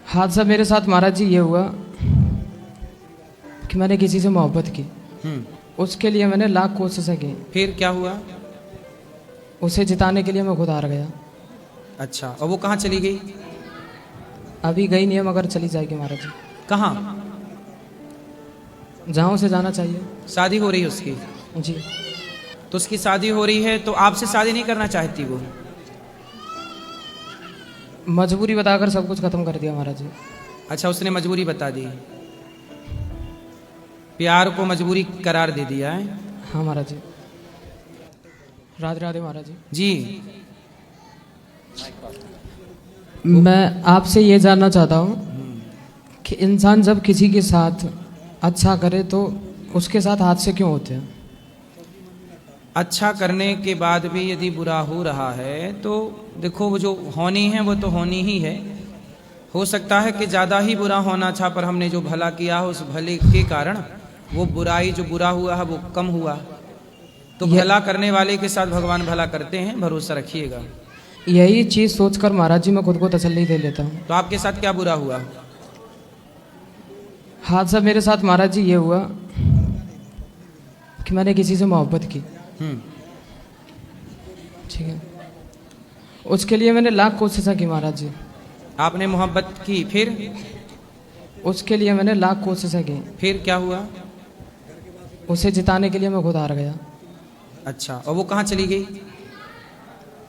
हादसा मेरे साथ महाराज जी ये हुआ कि मैंने किसी से मोहब्बत की। उसके लिए मैंने लाख कोशिशें की। फिर क्या हुआ? उसे जिताने के लिए मैं खुद हार गया। अच्छा, और वो कहाँ चली गई? अभी गई नहीं है मगर चली जाएगी महाराज जी। कहाँ? जहाँ उसे जाना चाहिए। शादी हो रही है उसकी? जी। तो उसकी शादी हो रही है तो आपसे शादी नहीं करना चाहती वो? मजबूरी बताकर सब कुछ खत्म कर दिया महाराज जी। अच्छा, उसने मजबूरी बता दी, प्यार को मजबूरी करार दे दिया है। हाँ महाराज जी। राधे राधे महाराज जी। जी, मैं आपसे ये जानना चाहता हूँ कि इंसान जब किसी के साथ अच्छा करे तो उसके साथ हादसे क्यों होते हैं? अच्छा करने के बाद भी यदि बुरा हो रहा है तो देखो, वो जो होनी है वो तो होनी ही है। हो सकता है कि ज़्यादा ही बुरा होना था, पर हमने जो भला किया है उस भले के कारण वो बुराई जो बुरा हुआ है वो कम हुआ। तो भला करने वाले के साथ भगवान भला करते हैं, भरोसा रखिएगा। यही चीज़ सोचकर महाराज जी मैं खुद को तसल्ली दे लेता हूँ। तो आपके साथ क्या बुरा हुआ? हादसा मेरे साथ महाराज जी ये हुआ कि मैंने किसी से मोहब्बत की। ठीक है, उसके लिए मैंने लाख कोशिशें की महाराज जी। आपने मोहब्बत की, फिर? उसके लिए मैंने लाख कोशिशें की। फिर क्या हुआ? उसे जिताने के लिए मैं खुद हार गया। अच्छा, और वो कहाँ चली गई?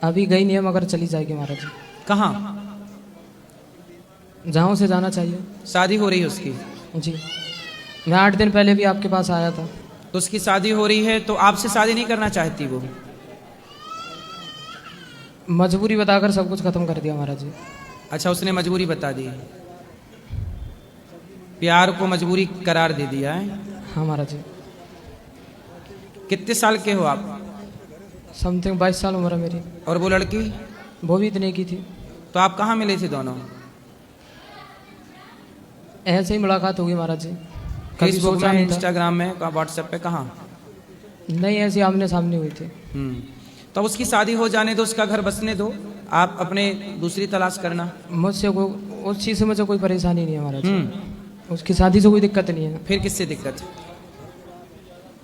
अभी गई नहीं है मगर चली जाएगी महाराज जी। कहाँ? जहाँ उसे जाना चाहिए। शादी हो रही है उसकी? जी। मैं 8 दिन पहले भी आपके पास आया था। तो उसकी शादी हो रही है तो आपसे शादी नहीं करना चाहती वो? मजबूरी बताकर सब कुछ खत्म कर दिया महाराज जी। अच्छा, उसने मजबूरी बता दी, प्यार को मजबूरी करार दे दिया है। हाँ महाराज जी। कितने साल के हो आप? समथिंग 22 साल उम्र है मेरी। और वो लड़की? वो भी इतने की थी। तो आप कहाँ मिले थे दोनों? ऐसे ही मुलाकात होगी महाराज जी। कभी फेसबुक सोचा में, नहीं था। इंस्टाग्राम में, व्हाट्सएप पे, कहाँ? नहीं, ऐसे आमने सामने हुई थी। तो उसकी शादी हो जाने दो, उसका घर बसने दो, आप अपने दूसरी तलाश करना। मुझसे को उस चीज़ से मुझे कोई परेशानी नहीं है महाराज जी। उसकी शादी से कोई दिक्कत नहीं है। फिर किससे दिक्कत?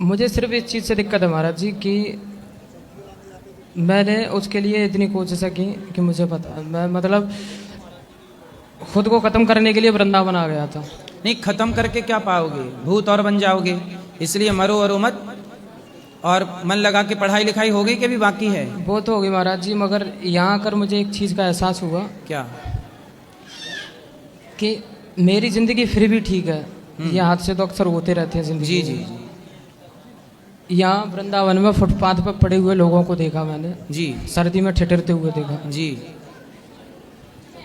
मुझे सिर्फ इस चीज़ से दिक्कत है महाराज जी कि मैंने उसके लिए इतनी कोशिशें की कि मुझे पता, मैं मतलब खुद को ख़त्म करने के लिए वृंदावन आ गया था। नहीं, खत्म करके क्या पाओगे? भूत और बन जाओगे। इसलिए मरो और मत, और मन लगा के पढ़ाई लिखाई हो गई कि भी बाकी है? वो तो होगी महाराज जी, मगर यहाँ आकर मुझे एक चीज़ का एहसास हुआ। क्या? कि मेरी ज़िंदगी फिर भी ठीक है। ये हादसे तो अक्सर होते रहते हैं ज़िंदगी जी में। जी यहाँ वृंदावन में फुटपाथ पर पड़े हुए लोगों को देखा मैंने। जी सर्दी में ठिठुरते हुए देखा। जी।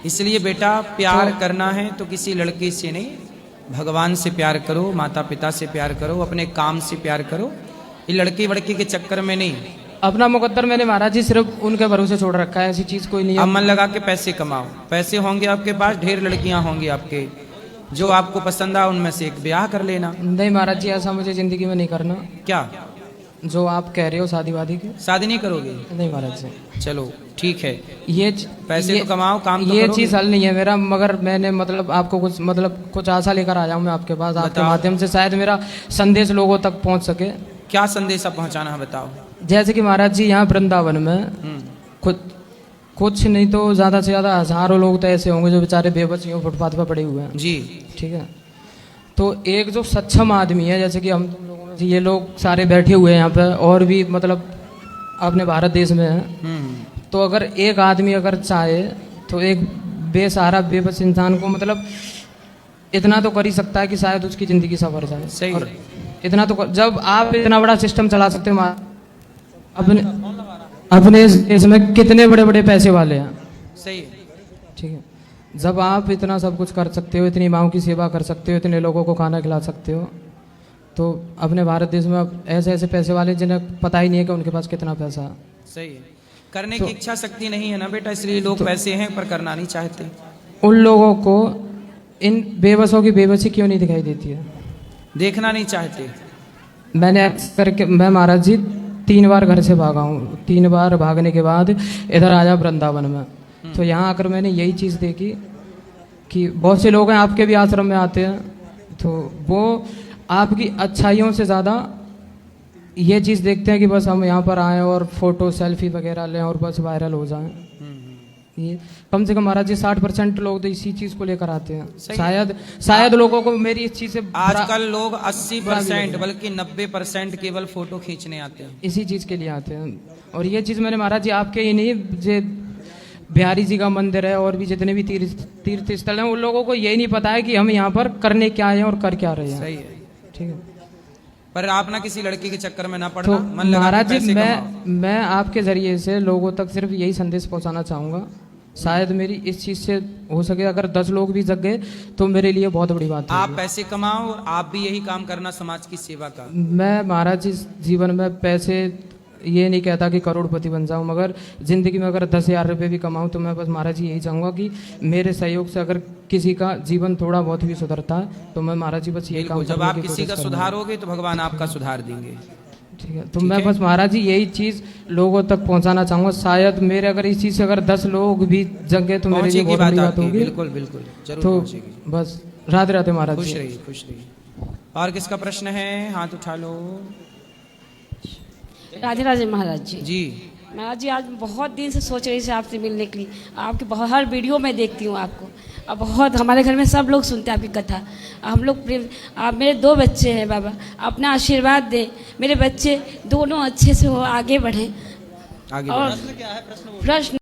इसलिए बेटा, प्यार करना है तो किसी लड़के से नहीं, भगवान से प्यार करो, माता पिता से प्यार करो, अपने काम से प्यार करो। ये लड़की वड़की के चक्कर में नहीं। अपना मुकद्दर मैंने महाराज जी सिर्फ उनके भरोसे छोड़ रखा है, ऐसी चीज़ कोई नहीं है। अब मन लगा के पैसे कमाओ, पैसे होंगे आपके पास, ढेर लड़कियां होंगी आपके, जो आपको पसंद आ उनमें से एक ब्याह कर लेना। नहीं महाराज जी, ऐसा मुझे ज़िंदगी में नहीं करना। क्या? जो आप कह रहे हो शादी वादी की। शादी नहीं करोगे? नहीं महाराज जी। चलो ठीक है, ये पैसे तो कमाओ, काम तो ये करोगे। चीज़ हल नहीं है मेरा, मगर मैंने मतलब आपको कुछ आशा लेकर आया हूँ मैं आपके पास। आपके माध्यम से शायद मेरा संदेश लोगों तक पहुँच सके। क्या संदेश पहुंचाना है बताओ। जैसे कि महाराज जी यहाँ वृंदावन में कुछ नहीं तो ज़्यादा से ज़्यादा हज़ारों लोग तो ऐसे होंगे जो बेचारे बेबस ही फुटपाथ पर पड़े हुए हैं। जी। ठीक है, तो एक जो सक्षम आदमी है, जैसे कि हम तुम लोगों में से ये लोग सारे बैठे हुए हैं यहाँ पे, और भी मतलब अपने भारत देश में हैं, तो अगर एक आदमी अगर चाहे तो एक बेसहारा बेबस इंसान को मतलब इतना तो कर ही सकता है कि शायद उसकी ज़िंदगी सवर जाए। सही और है। इतना तो जब आप इतना बड़ा सिस्टम चला सकते हो, अपने देश में कितने बड़े बड़े पैसे वाले हैं। सही है। ठीक है, जब आप इतना सब कुछ कर सकते हो, इतनी माँओं की सेवा कर सकते हो, इतने लोगों को खाना खिला सकते हो, तो अपने भारत देश में अब ऐसे ऐसे पैसे वाले जिन्हें पता ही नहीं है कि उनके पास कितना पैसा है। सही है। करने की इच्छा शक्ति नहीं है ना बेटा, इसलिए लोग पैसे हैं पर करना नहीं चाहते। उन लोगों को इन बेबसों की बेबसी क्यों नहीं दिखाई देती है? देखना नहीं चाहते। मैंने करके मैं महाराज जी 3 बार घर से भागा हूँ। 3 बार भागने के बाद इधर आया वृंदावन में। तो यहाँ आकर मैंने यही चीज़ देखी कि बहुत से लोग हैं आपके भी आश्रम में आते हैं, तो वो आपकी अच्छाइयों से ज़्यादा ये चीज़ देखते हैं कि बस हम यहाँ पर आएँ और फोटो सेल्फी वगैरह लें और बस वायरल हो जाएं। ये कम से कम महाराज जी 60% लोग तो इसी चीज़ को लेकर आते हैं। शायद लोगों को मेरी इस चीज़ से आजकल लोग 80% बल्कि 90% केवल फोटो खींचने आते हैं, इसी चीज़ के लिए आते हैं। और ये चीज़ मैंने महाराज जी आपके ही नहीं, जो बिहारी जी का मंदिर है और भी जितने भी तीर्थ स्थल हैं, उन लोगों को यही नहीं पता है कि हम यहाँ पर करने क्या आए हैं और कर क्या रहे हैं। सही है। ठीक है, पर आप ना किसी लड़की के चक्कर में ना तो पड़ना, मन लगा के महाराज जी पैसे कमाओ। मैं आपके ज़रिए से लोगों तक सिर्फ यही संदेश पहुँचाना चाहूँगा, शायद मेरी इस चीज़ से हो सके अगर 10 लोग भी जग गए तो मेरे लिए बहुत बड़ी बात है। आप पैसे कमाओ और आप भी यही काम करना, समाज की सेवा का। मैं महाराज जी जीवन में पैसे ये नहीं कहता कि करोड़पति बन जाऊं, मगर ज़िंदगी में अगर 10,000 रुपये भी कमाऊं तो मैं बस महाराज जी यही चाहूँगा कि मेरे सहयोग से अगर किसी का जीवन थोड़ा बहुत भी सुधरता है तो मैं महाराज जी बस यही काम जब करने आप की किसी कोशिश का करूंगा। सुधारोगे तो भगवान आपका सुधार देंगे। ठीक है, तो मैं बस महाराज जी यही चीज़ लोगों तक पहुंचाना चाहूँगा। शायद मेरे अगर इस चीज़ से अगर 10 लोग भी जगे तो मेरे लिए बहुत बड़ी बात होगी। बिल्कुल बिल्कुल जरूर तो पहुंचेगी। बस राधे राधे महाराज खुश जी। रहिए, खुश रहिए। और किसका प्रश्न है? हाथ उठा लो राधे राधे महाराज जी। जी। महाराज जी आज बहुत दिन से सोच रही थी आपसे मिलने के लिए, आपके बहुत हर वीडियो में देखती हूँ आपको, और बहुत हमारे घर में सब लोग सुनते हैं आपकी कथा। हम लोग आप मेरे 2 बच्चे हैं बाबा, अपना आशीर्वाद दें, मेरे बच्चे दोनों अच्छे से हो, आगे बढ़ें। आगे और प्रश्न